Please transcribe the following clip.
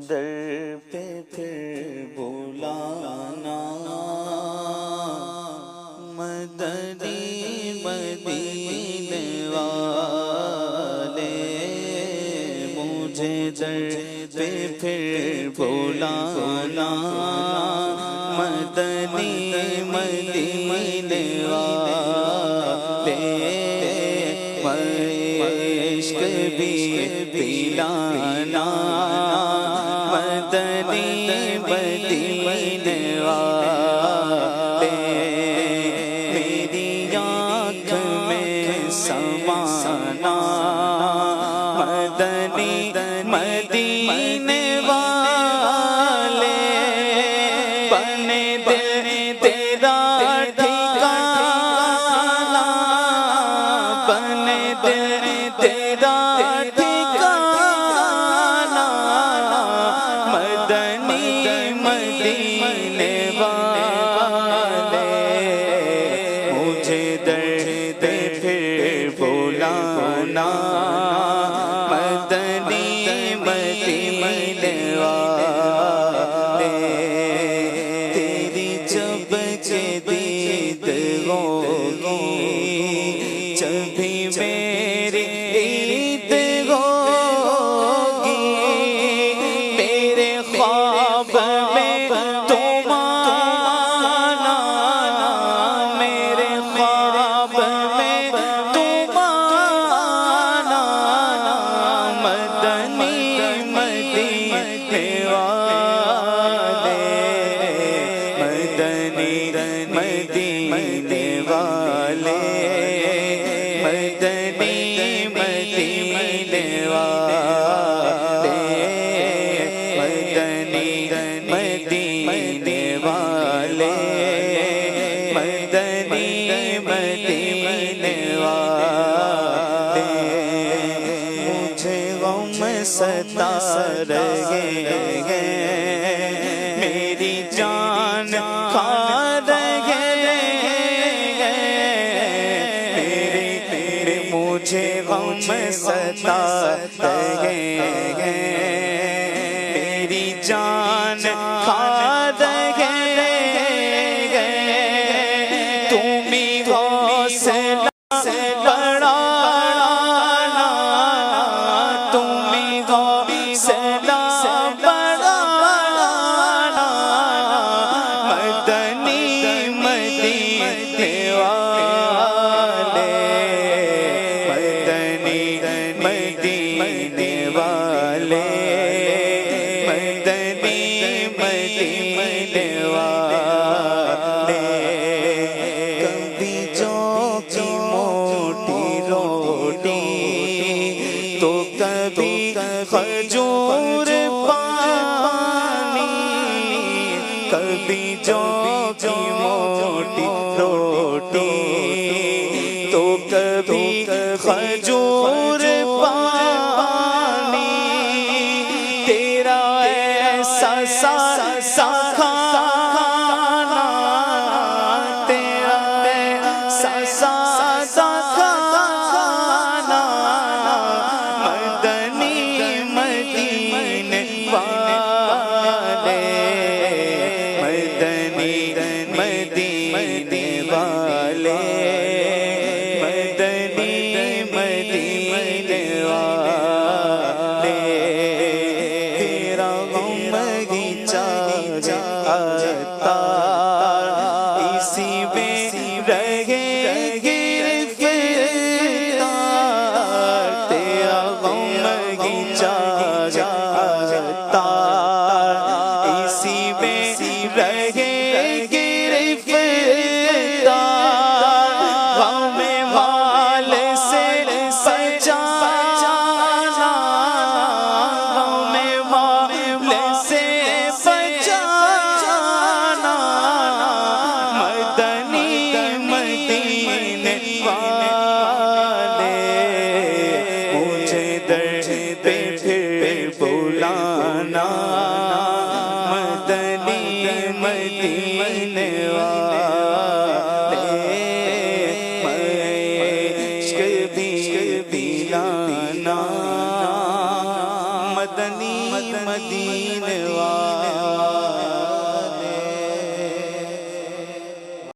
दर पे फिर बुलाना, मदनी मदीने वाले मुझे दर पे फिर बुलाना, मदनी मदीने वाले इश्क भी पिलाना, मदनी मदीने वाले मेरी आँख में समाना, मदनी मदीने वाले बने दिल तेरा ठिकाना, बने दिल तेरा ठिकाना, मदनी मदीने वाले मुझे दर पे फिर बुलाना, मदनी मदीने वाले तेरी जब के दीद होगी जभी मेरी ईद होगी, मेरे ख्वाब में तुम आना, मेरे ख्वाब में तुम आना, मदनी मदीने वाले, मदनी मदीने वाले, मदनी मदीने वाले, मदनी मदीने वाले, मदनी मदीने वाले मुझे गम सता रहे हैं, मेरी जान खा रहे हैं, मुझे गम सता रहे हैं, मेरी जान खा रहे हैं, तुम ही हौसला बढ़ाना, तुम ही हौसला बढ़ाना, मदनी मदीने वाले, मदनी मदीने वाले, मदनी मदीने वाले कभी जो की मोटी रोटी तो कभी खजूर पानी, कभी जो की मोटी रोटी तो कभी खजूर पानी, तेरा ऐसा सा खाना, तेरा ऐसा सा खाना, मदनी मदीने वाले, मदनी मदीने वाले, मदनी मदीने वाले तेरा गम घिंचा जाता, इसी में रहे गिरफ्तार, तेरा गम घिंचा जाता, इसी में रहे गिरफ्तार, हमें वाल से बचाना, हमें वाल से बचाना, मदनी मदीने वाले मुझे दर पे फिर बुलाना, मदनी मदीने वाले इश्क भी पिलाना, मदनी मदीने वाले